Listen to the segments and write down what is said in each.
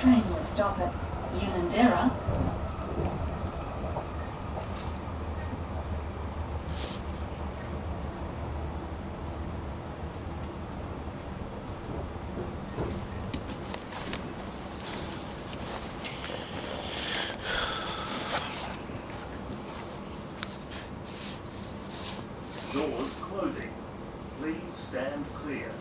train will stop at Unanderra. Doors closing. Please stand clear.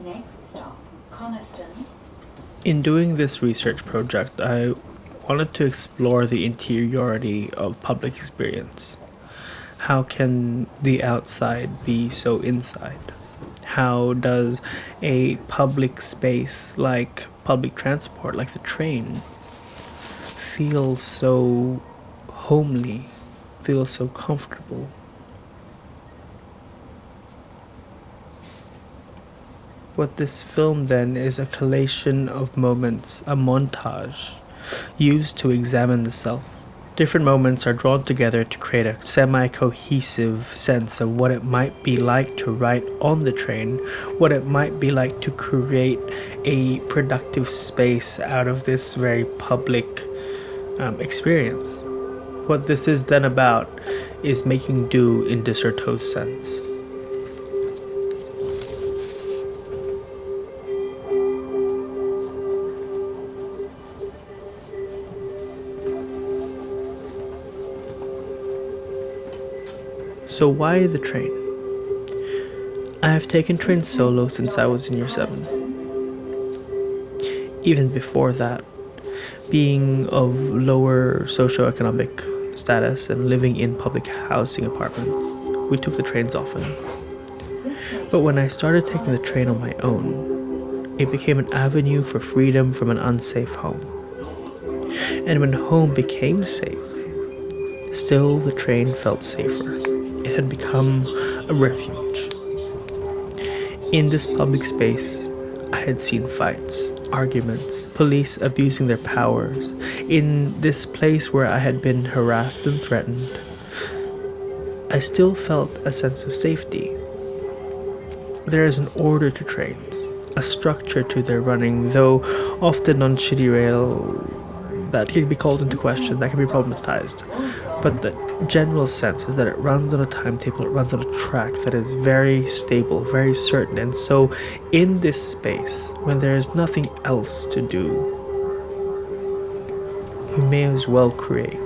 Next stop, Coniston. In doing this research project, I wanted to explore the interiority of public experience. How can the outside be so inside? How does a public space like public transport, like the train, feel so homely, feel so comfortable? What this film then is a collation of moments, a montage, used to examine the self. Different moments are drawn together to create a semi-cohesive sense of what it might be like to write on the train, what it might be like to create a productive space out of this very public experience. What this is then about is making do in Desserteau's sense. So why the train? I have taken trains solo since I was in year 7. Even before that, being of lower socioeconomic status and living in public housing apartments, we took the trains often. But when I started taking the train on my own, it became an avenue for freedom from an unsafe home. And when home became safe, still the train felt safer. It had become a refuge. In this public space, I had seen fights, arguments, police abusing their powers. In this place where I had been harassed and threatened, I still felt a sense of safety. There is an order to trains, a structure to their running, though often on shitty rail that can be called into question, that can be problematized. But the general sense is that it runs on a timetable, it runs on a track that is very stable, very certain. And so in this space, when there is nothing else to do, you may as well create.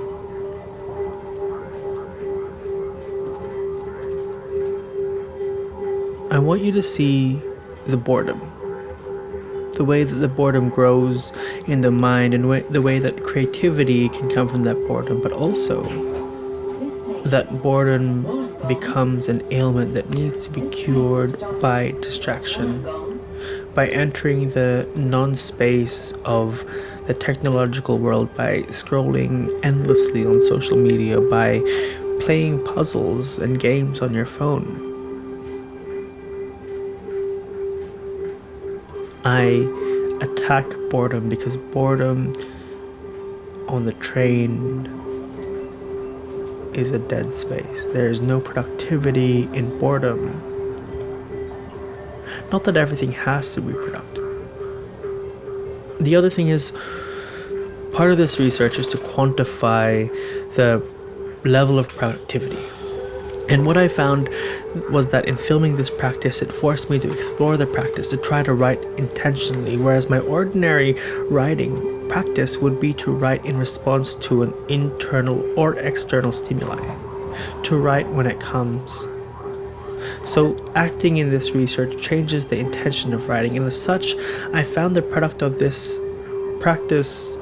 I want you to see the boredom. The way that the boredom grows in the mind, and the way that creativity can come from that boredom, but also that boredom becomes an ailment that needs to be cured by distraction, by entering the non-space of the technological world, by scrolling endlessly on social media, by playing puzzles and games on your phone. I attack boredom because boredom on the train is a dead space. There is no productivity in boredom. Not that everything has to be productive. The other thing is, part of this research is to quantify the level of productivity. And what I found was that in filming this practice, it forced me to explore the practice, to try to write intentionally, whereas my ordinary writing practice would be to write in response to an internal or external stimuli, to write when it comes. So acting in this research changes the intention of writing, and as such, I found the product of this practice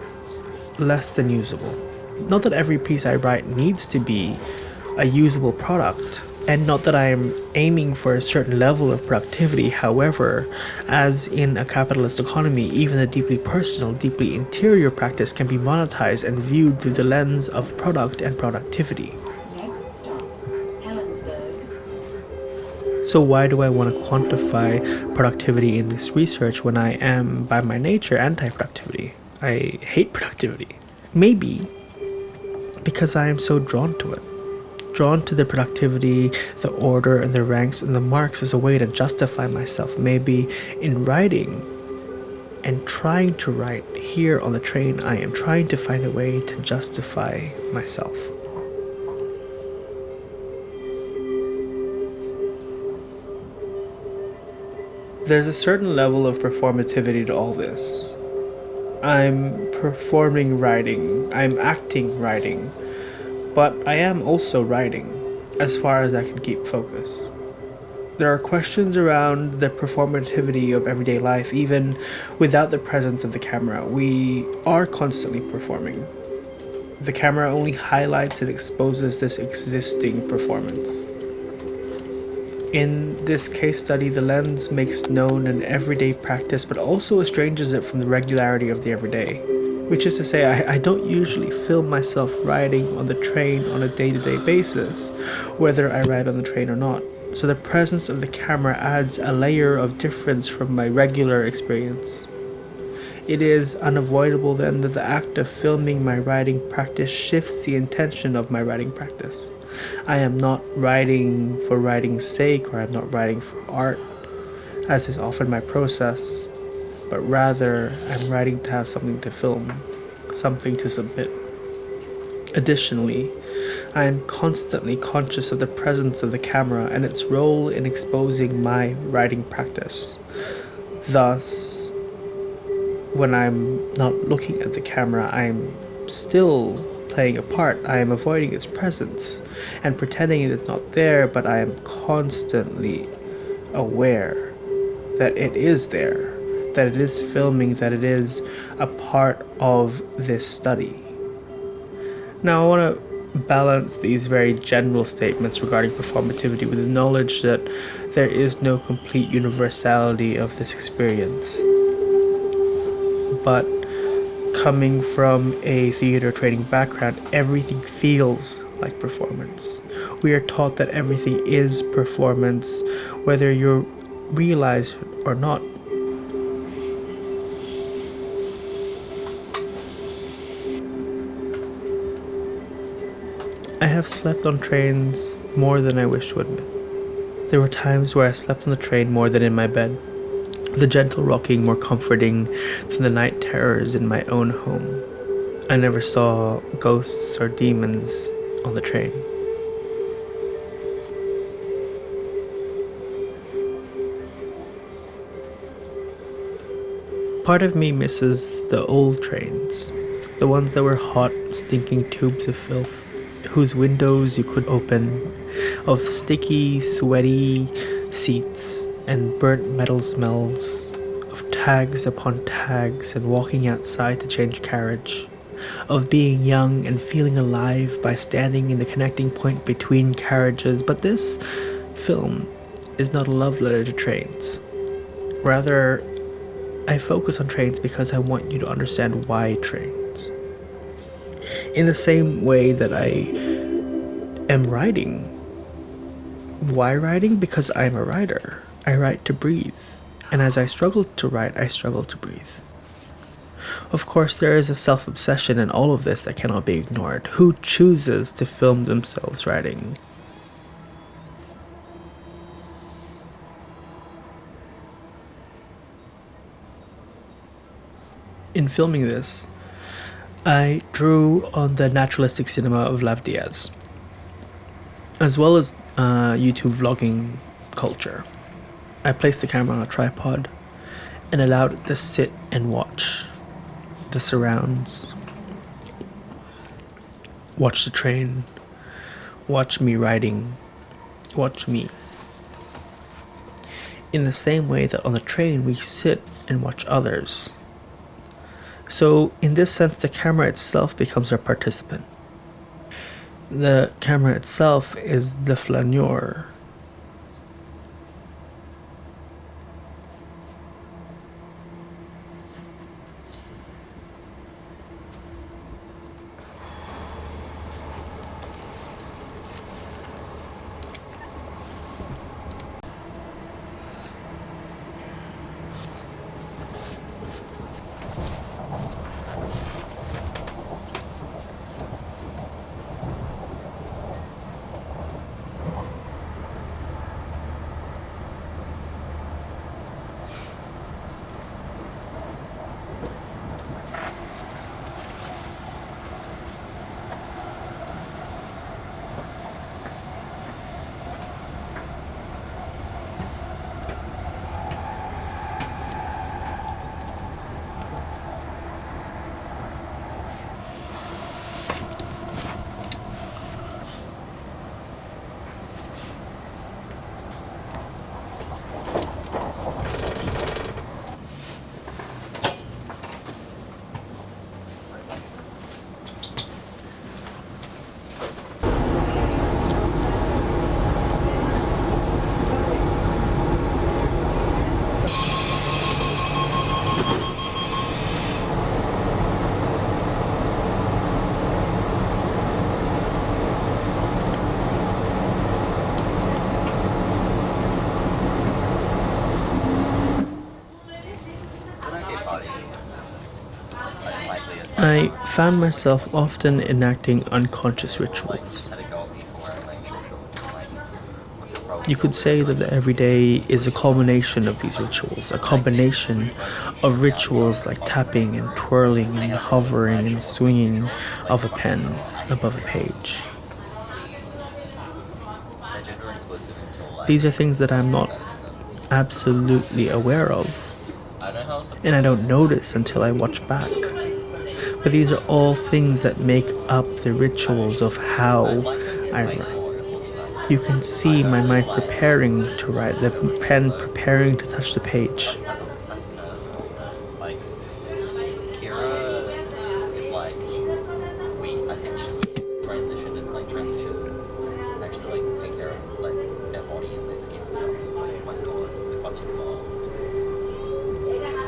less than usable. Not that every piece I write needs to be a usable product, and not that I am aiming for a certain level of productivity. However, as in a capitalist economy, even a deeply personal, deeply interior practice can be monetized and viewed through the lens of product and productivity. Next stop, Helensburgh. So why do I want to quantify productivity in this research when I am, by my nature, anti-productivity? I hate productivity. Maybe because I am so drawn to it. Drawn to the productivity, the order, and the ranks and the marks as a way to justify myself. Maybe in writing and trying to write here on the train, I am trying to find a way to justify myself. There's a certain level of performativity to all this. I'm performing writing, I'm acting writing, but I am also writing, as far as I can keep focus. There are questions around the performativity of everyday life, even without the presence of the camera. We are constantly performing. The camera only highlights and exposes this existing performance. In this case study, the lens makes known an everyday practice, but also estranges it from the regularity of the everyday. Which is to say, I don't usually film myself riding on the train on a day-to-day basis, whether I ride on the train or not. So the presence of the camera adds a layer of difference from my regular experience. It is unavoidable then that the act of filming my writing practice shifts the intention of my writing practice. I am not writing for writing's sake, or I'm not writing for art, as is often my process, but rather I'm writing to have something to film, something to submit. Additionally, I am constantly conscious of the presence of the camera and its role in exposing my writing practice. Thus, when I'm not looking at the camera, I'm still playing a part. I am avoiding its presence and pretending it is not there, but I am constantly aware that it is there, that it is filming, that it is a part of this study. Now, I want to balance these very general statements regarding performativity with the knowledge that there is no complete universality of this experience. But coming from a theater training background, everything feels like performance. We are taught that everything is performance, whether you realize it or not. I have slept on trains more than I wish to admit. There were times where I slept on the train more than in my bed, the gentle rocking more comforting than the night terrors in my own home. I never saw ghosts or demons on the train. Part of me misses the old trains, the ones that were hot, stinking tubes of filth, whose windows you could open, of sticky, sweaty seats and burnt metal smells, of tags upon tags and walking outside to change carriage, of being young and feeling alive by standing in the connecting point between carriages. But this film is not a love letter to trains. Rather, I focus on trains because I want you to understand why trains. In the same way that I am writing. Why writing? Because I'm a writer. I write to breathe. And as I struggle to write, I struggle to breathe. Of course, there is a self-obsession in all of this that cannot be ignored. Who chooses to film themselves writing? In filming this, I drew on the naturalistic cinema of Lav Diaz, as well as YouTube vlogging culture. I placed the camera on a tripod and allowed it to sit and watch the surrounds, watch the train, watch me riding, watch me. in the same way that on the train we sit and watch others. So, in this sense, the camera itself becomes our participant. The camera itself is the flaneur. I found myself often enacting unconscious rituals. You could say that the everyday is a culmination of these rituals, a combination of rituals like tapping and twirling and hovering and swinging of a pen above a page. These are things that I'm not absolutely aware of, and I don't notice until I watch back. But these are all things that make up the rituals of how I write. You can see my mind preparing to write, the pen preparing to touch the page. Like, Kira is like, I think she transitioned and actually like take care of like their body and their skin and stuff. And it's like, oh my god, the fucking balls.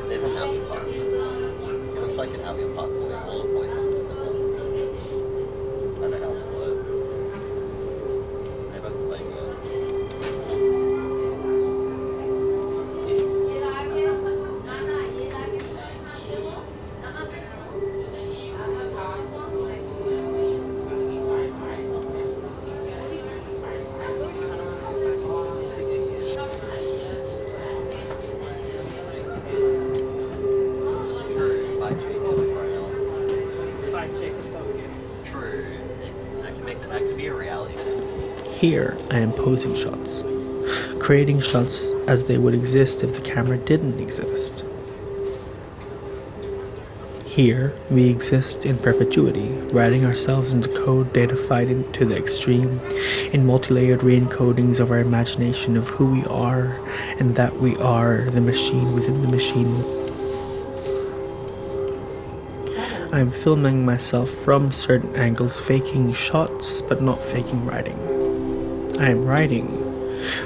They're from Albion Park, so he looks like an Albion Park boy. All the boys look similar. I don't know how else to put it. They're both like Here, I am posing shots, creating shots as they would exist if the camera didn't exist. Here, we exist in perpetuity, writing ourselves into code datafied into the extreme, in multi-layered re-encodings of our imagination of who we are, and that we are the machine within the machine. I am filming myself from certain angles, faking shots, but not faking writing. I am writing,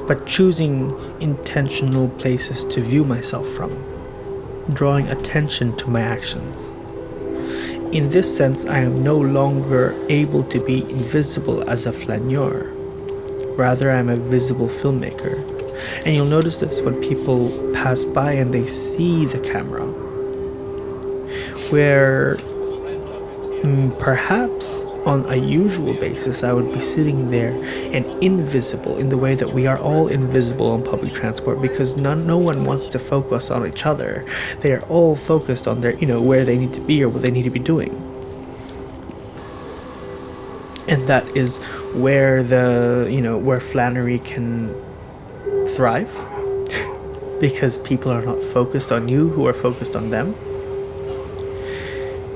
but choosing intentional places to view myself from, drawing attention to my actions. In this sense, I am no longer able to be invisible as a flaneur. Rather, I am a visible filmmaker. And you'll notice this when people pass by and they see the camera, where perhaps on a usual basis I would be sitting there and invisible in the way that we are all invisible on public transport, because no one wants to focus on each other. They are all focused on their, where they need to be or what they need to be doing. And that is where where Flannery can thrive, because people are not focused on you who are focused on them.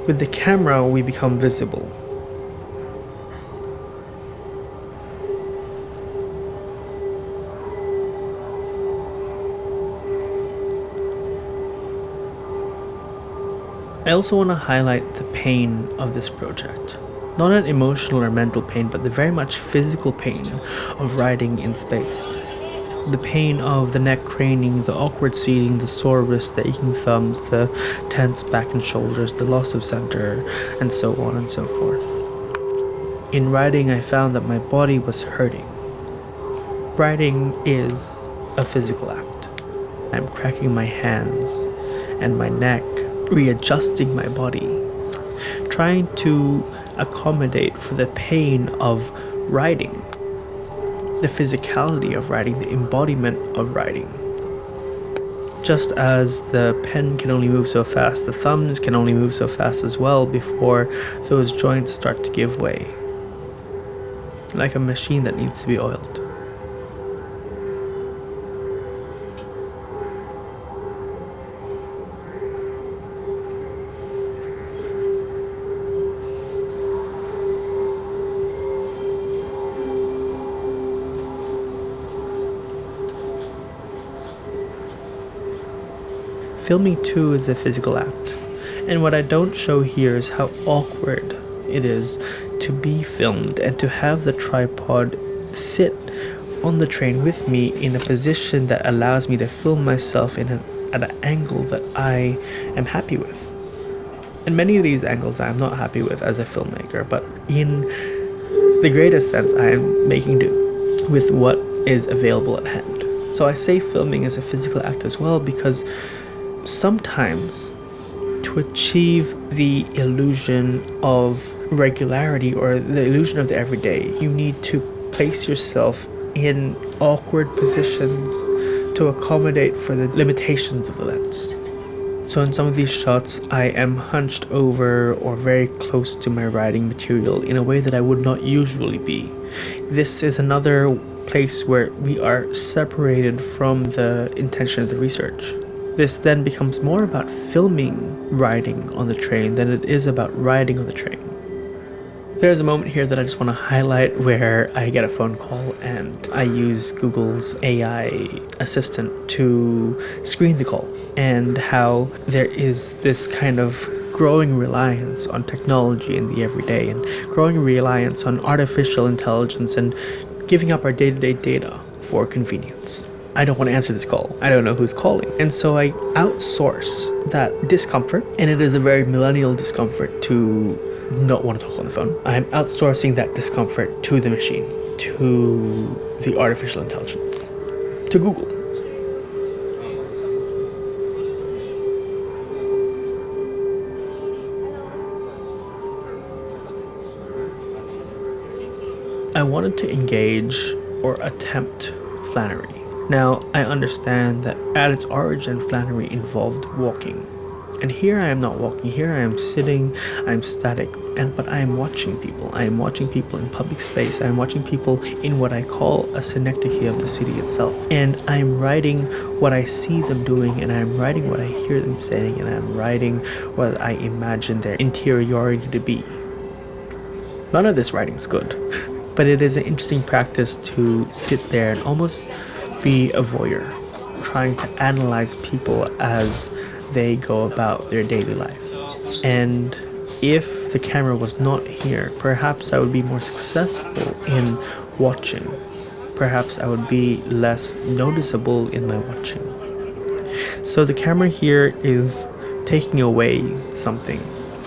With the camera, we become visible. I also want to highlight the pain of this project. Not an emotional or mental pain, but the very much physical pain of riding in space. The pain of the neck craning, the awkward seating, the sore wrists, the aching thumbs, the tense back and shoulders, the loss of center, and so on and so forth. In riding, I found that my body was hurting. Riding is a physical act. I'm cracking my hands and my neck, readjusting my body, trying to accommodate for the pain of riding, the physicality of riding, the embodiment of riding. Just as the pen can only move so fast, the thumbs can only move so fast as well before those joints start to give way, like a machine that needs to be oiled. Filming too is a physical act, and what I don't show here is how awkward it is to be filmed and to have the tripod sit on the train with me in a position that allows me to film myself at an angle that I am happy with. And many of these angles I am not happy with as a filmmaker, but in the greatest sense I am making do with what is available at hand. So I say filming is a physical act as well, because sometimes to achieve the illusion of regularity or the illusion of the everyday, you need to place yourself in awkward positions to accommodate for the limitations of the lens. So in some of these shots, I am hunched over or very close to my riding material in a way that I would not usually be. This is another place where we are separated from the intention of the research. This then becomes more about filming riding on the train than it is about riding on the train. There's a moment here that I just want to highlight where I get a phone call and I use Google's AI assistant to screen the call, and how there is this kind of growing reliance on technology in the everyday and growing reliance on artificial intelligence and giving up our day-to-day data for convenience. I don't want to answer this call. I don't know who's calling. And so I outsource that discomfort, and it is a very millennial discomfort to not want to talk on the phone. I'm outsourcing that discomfort to the machine, to the artificial intelligence, to Google. I wanted to engage or attempt Flannery. Now, I understand that at its origin, Flannery involved walking. And here I am not walking, here I am sitting, I'm static, but I am watching people. I am watching people in public space. I am watching people in what I call a synecdoche of the city itself. And I am writing what I see them doing, and I am writing what I hear them saying, and I am writing what I imagine their interiority to be. None of this writing is good, but it is an interesting practice to sit there and almost be a voyeur, trying to analyze people as they go about their daily life. And if the camera was not here, perhaps I would be more successful in watching. Perhaps I would be less noticeable in my watching. So the camera here is taking away something.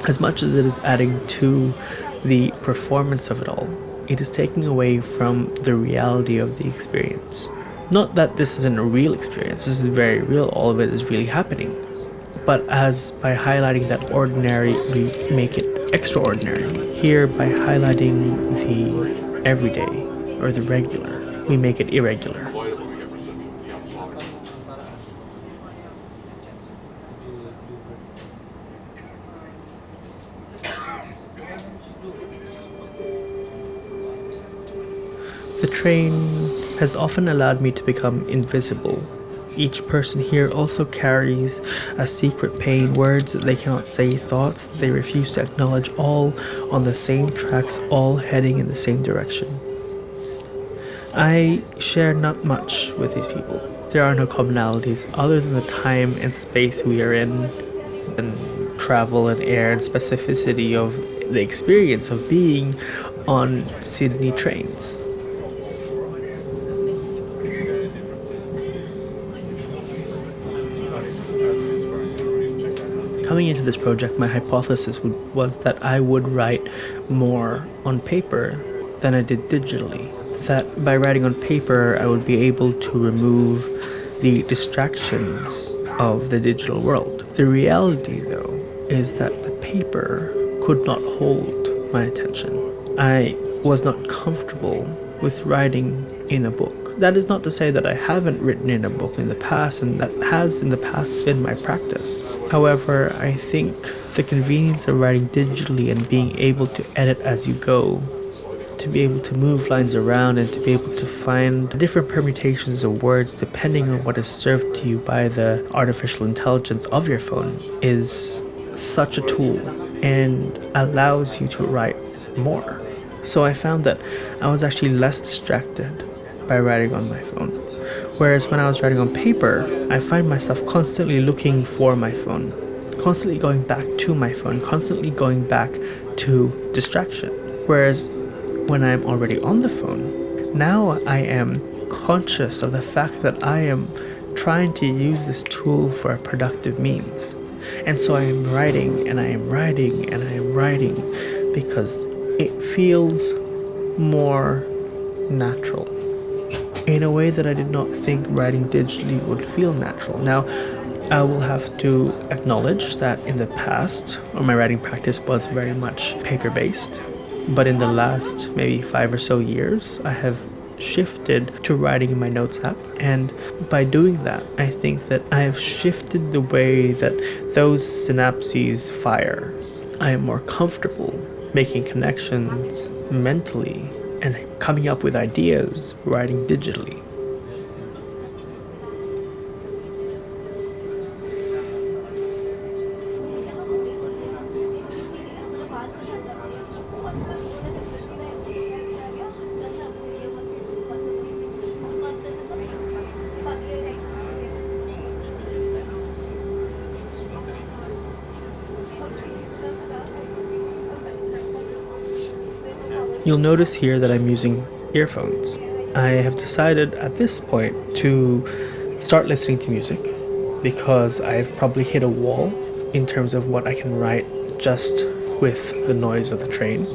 As much as it is adding to the performance of it all, it is taking away from the reality of the experience. Not that this isn't a real experience, this is very real, all of it is really happening. But as by highlighting that ordinary, we make it extraordinary. Here, by highlighting the everyday or the regular, we make it irregular. The train has often allowed me to become invisible. Each person here also carries a secret pain, words that they cannot say, thoughts that they refuse to acknowledge, all on the same tracks, all heading in the same direction. I share not much with these people. There are no commonalities other than the time and space we are in, and travel and air and specificity of the experience of being on Sydney trains. Coming into this project, my hypothesis was that I would write more on paper than I did digitally. That by writing on paper, I would be able to remove the distractions of the digital world. The reality, though, is that the paper could not hold my attention. I was not comfortable with writing in a book. That is not to say that I haven't written in a book in the past, and that has in the past been my practice. However, I think the convenience of writing digitally and being able to edit as you go, to be able to move lines around and to be able to find different permutations of words depending on what is served to you by the artificial intelligence of your phone is such a tool and allows you to write more. So I found that I was actually less distracted by writing on my phone. Whereas when I was writing on paper, I find myself constantly looking for my phone, constantly going back to my phone, constantly going back to distraction. Whereas when I'm already on the phone, now I am conscious of the fact that I am trying to use this tool for a productive means. And so I am writing and I am writing and I am writing because it feels more natural in a way that I did not think writing digitally would feel natural. Now, I will have to acknowledge that in the past, my writing practice was very much paper-based. But in the last maybe 5 or so years, I have shifted to writing in my notes app. And by doing that, I think that I have shifted the way that those synapses fire. I am more comfortable making connections mentally and coming up with ideas writing digitally. You'll notice here that I'm using earphones. I have decided at this point to start listening to music because I've probably hit a wall in terms of what I can write just with the noise of the train.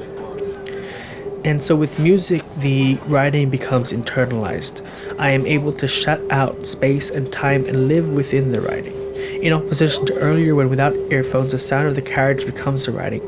And so with music, the writing becomes internalized. I am able to shut out space and time and live within the writing. In opposition to earlier when without earphones, the sound of the carriage becomes the writing.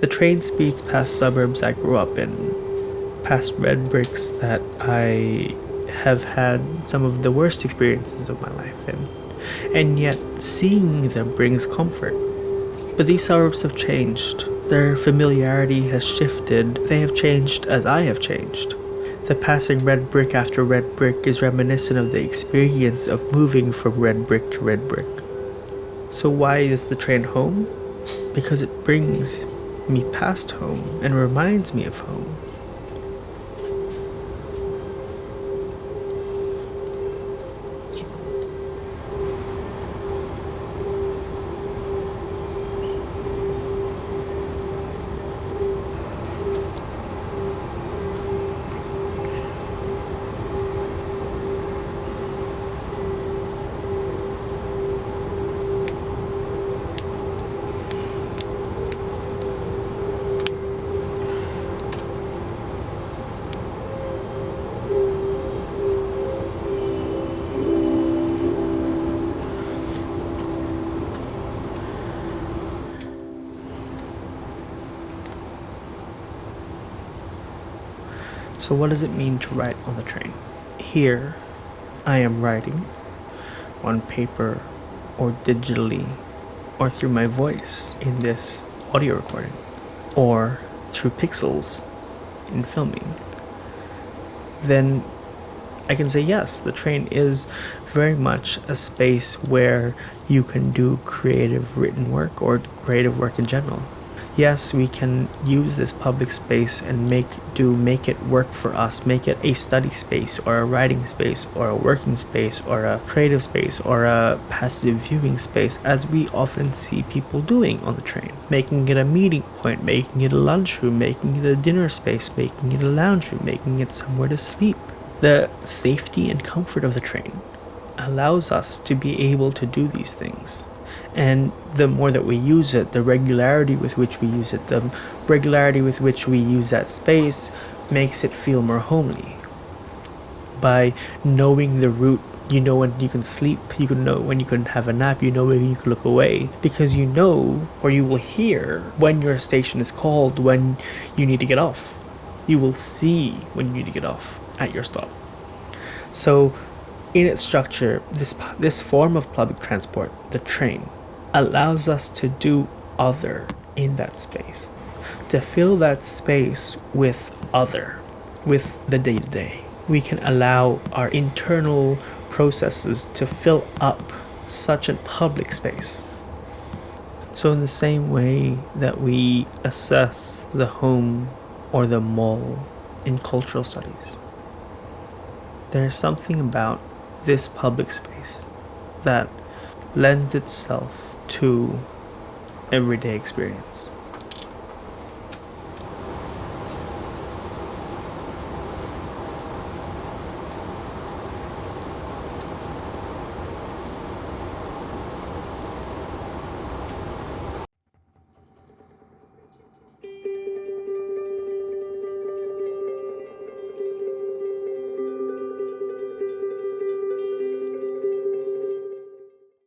The train speeds past suburbs I grew up in, past red bricks that I have had some of the worst experiences of my life in, and yet seeing them brings comfort. But these suburbs have changed. Their familiarity has shifted. They have changed as I have changed. The passing red brick after red brick is reminiscent of the experience of moving from red brick to red brick. So why is the train home? Because it brings me past home and reminds me of home. So what does it mean to write on the train? Here, I am writing on paper or digitally or through my voice in this audio recording or through pixels in filming. Then I can say yes, the train is very much a space where you can do creative written work or creative work in general. Yes, we can use this public space and make it work for us, make it a study space or a writing space or a working space or a creative space or a passive viewing space, as we often see people doing on the train. Making it a meeting point, making it a lunchroom, making it a dinner space, making it a lounge room, making it somewhere to sleep. The safety and comfort of the train allows us to be able to do these things. And the more that we use it, the regularity with which we use it, the regularity with which we use that space makes it feel more homely. By knowing the route, you know when you can sleep, you can know when you can have a nap, you know when you can look away, because you know, or you will hear when your station is called, when you need to get off. You will see when you need to get off at your stop. So in its structure, this form of public transport, the train, allows us to do other in that space, to fill that space with other, with the day-to-day. We can allow our internal processes to fill up such a public space. So in the same way that we assess the home or the mall in cultural studies, there's something about this public space that lends itself to everyday experience.